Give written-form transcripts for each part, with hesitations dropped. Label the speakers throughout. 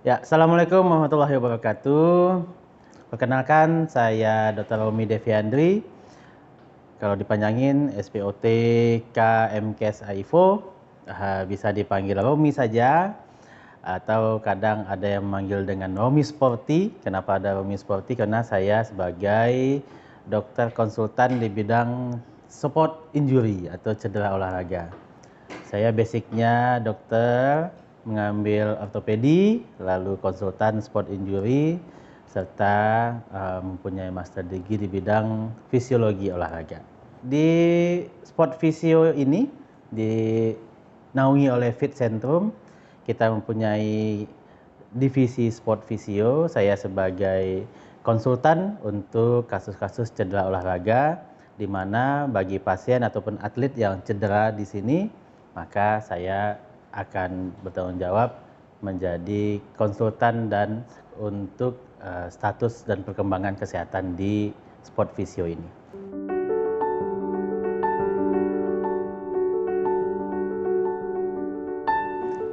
Speaker 1: Ya, Assalamualaikum warahmatullahi wabarakatuh. Perkenalkan, saya Dr. Romi Deviandri. Kalau dipanjangin SPOT KMKes AIFO, bisa dipanggil Romi saja, atau kadang ada yang memanggil dengan Romi Sporty. Kenapa ada Romi Sporty? Karena saya sebagai dokter konsultan di bidang sport injury atau cedera olahraga. Saya basicnya dokter, mengambil ortopedi, lalu konsultan sport injury, serta mempunyai master degree di bidang fisiologi olahraga. Di sport fisio ini dinaungi oleh Fit Centrum, kita mempunyai divisi sport fisio. Saya sebagai konsultan untuk kasus-kasus cedera olahraga, di mana bagi pasien ataupun atlet yang cedera di sini, maka saya akan bertanggung jawab menjadi konsultan dan untuk status dan perkembangan kesehatan di sport fisio ini.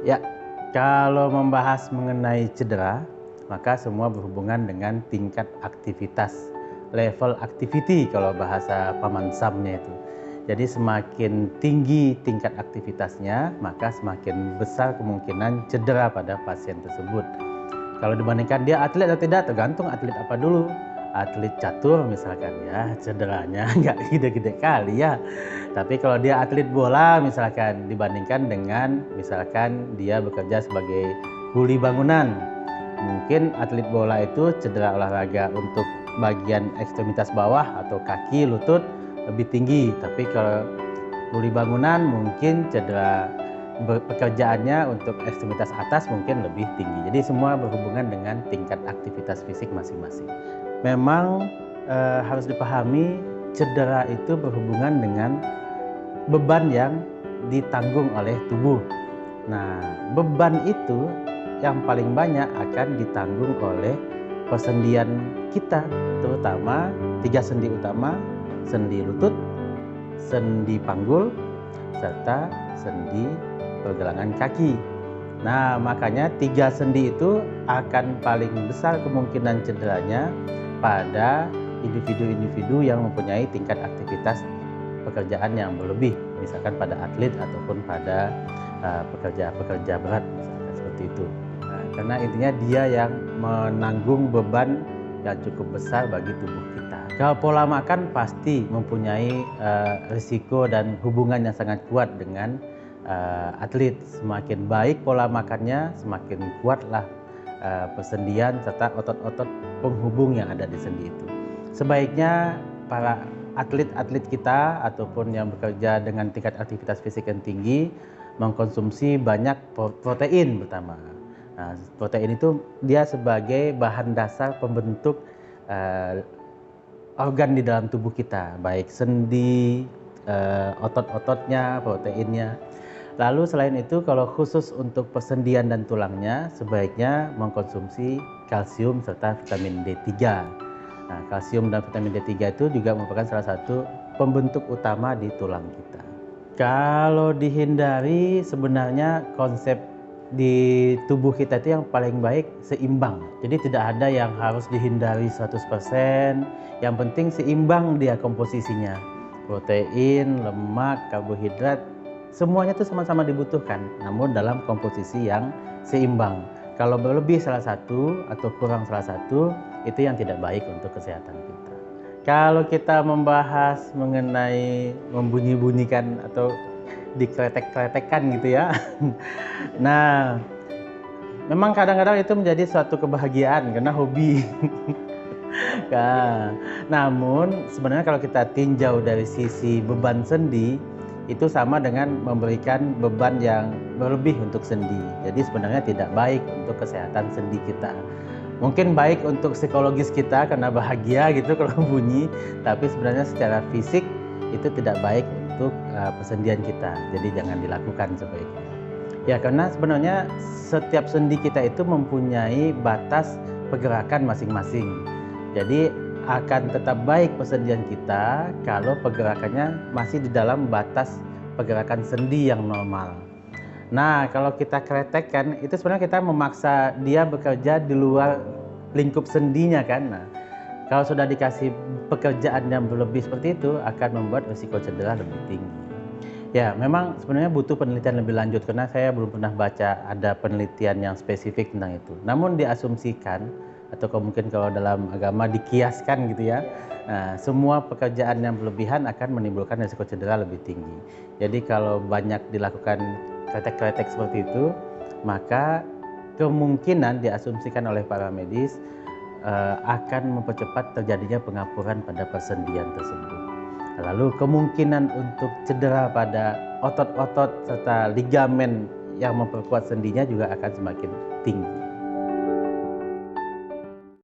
Speaker 1: Ya, kalau membahas mengenai cedera, maka semua berhubungan dengan tingkat aktivitas, level activity kalau bahasa Paman Samnya itu. Jadi semakin tinggi tingkat aktivitasnya, maka semakin besar kemungkinan cedera pada pasien tersebut. Kalau dibandingkan dia atlet atau tidak, tergantung atlet apa dulu. Atlet catur misalkan ya, cederanya nggak gede-gede kali ya. Tapi kalau dia atlet bola misalkan, dibandingkan dengan misalkan dia bekerja sebagai kuli bangunan. Mungkin atlet bola itu cedera olahraga untuk bagian ekstremitas bawah atau kaki, lutut lebih tinggi. Tapi kalau kuli bangunan mungkin cedera pekerjaannya untuk ekstremitas atas mungkin lebih tinggi. Jadi semua berhubungan dengan tingkat aktivitas fisik masing-masing. Memang harus dipahami cedera itu berhubungan dengan beban yang ditanggung oleh tubuh. Nah, beban itu yang paling banyak akan ditanggung oleh persendian kita, terutama 3 sendi utama, sendi lutut, sendi panggul, serta sendi pergelangan kaki. Nah, makanya 3 sendi itu akan paling besar kemungkinan cederanya pada individu-individu yang mempunyai tingkat aktivitas pekerjaan yang berlebih, misalkan pada atlet ataupun pada pekerja-pekerja berat, misalkan seperti itu. Nah, karena intinya dia yang menanggung beban yang cukup besar bagi tubuh kita. Kalau pola makan pasti mempunyai risiko dan hubungan yang sangat kuat dengan atlet. Semakin baik pola makannya, semakin kuatlah persendian serta otot-otot penghubung yang ada di sendi itu. Sebaiknya para atlet-atlet kita ataupun yang bekerja dengan tingkat aktivitas fisik yang tinggi mengkonsumsi banyak protein pertama. Nah, protein itu dia sebagai bahan dasar pembentuk organ di dalam tubuh kita, baik sendi, otot-ototnya, proteinnya. Lalu selain itu, kalau khusus untuk persendian dan tulangnya, sebaiknya mengkonsumsi kalsium serta vitamin D3. Nah, kalsium dan vitamin D3 itu juga merupakan salah satu pembentuk utama di tulang kita. Kalau dihindari, sebenarnya konsep di tubuh kita itu yang paling baik seimbang. Jadi tidak ada yang harus dihindari 100%, yang penting seimbang dia komposisinya. Protein, lemak, karbohidrat, semuanya itu sama-sama dibutuhkan, namun dalam komposisi yang seimbang. Kalau berlebih salah satu atau kurang salah satu, itu yang tidak baik untuk kesehatan kita. Kalau kita membahas mengenai membunyi-bunyikan atau dikletek-kletekkan gitu ya. Nah, memang kadang-kadang itu menjadi suatu kebahagiaan karena hobi. Nah, namun sebenarnya kalau kita tinjau dari sisi beban sendi, itu sama dengan memberikan beban yang berlebih untuk sendi. Jadi sebenarnya tidak baik untuk kesehatan sendi kita. Mungkin baik untuk psikologis kita karena bahagia gitu kalau bunyi, tapi sebenarnya secara fisik itu tidak baik untuk persendian kita. Jadi jangan dilakukan sebaiknya. Ya, karena sebenarnya setiap sendi kita itu mempunyai batas pergerakan masing-masing. Jadi akan tetap baik persendian kita kalau pergerakannya masih di dalam batas pergerakan sendi yang normal. Nah, kalau kita kretekkan, itu sebenarnya kita memaksa dia bekerja di luar lingkup sendinya kan. Nah, kalau sudah dikasih pekerjaan yang berlebih seperti itu, akan membuat risiko cedera lebih tinggi. Ya, memang sebenarnya butuh penelitian lebih lanjut karena saya belum pernah baca ada penelitian yang spesifik tentang itu. Namun diasumsikan atau mungkin kalau dalam agama dikiaskan gitu ya. Nah, semua pekerjaan yang berlebihan akan menimbulkan risiko cedera lebih tinggi. Jadi kalau banyak dilakukan kretek-kretek seperti itu, maka kemungkinan diasumsikan oleh para medis akan mempercepat terjadinya pengapuran pada persendian tersebut. Lalu kemungkinan untuk cedera pada otot-otot serta ligamen yang memperkuat sendinya juga akan semakin tinggi.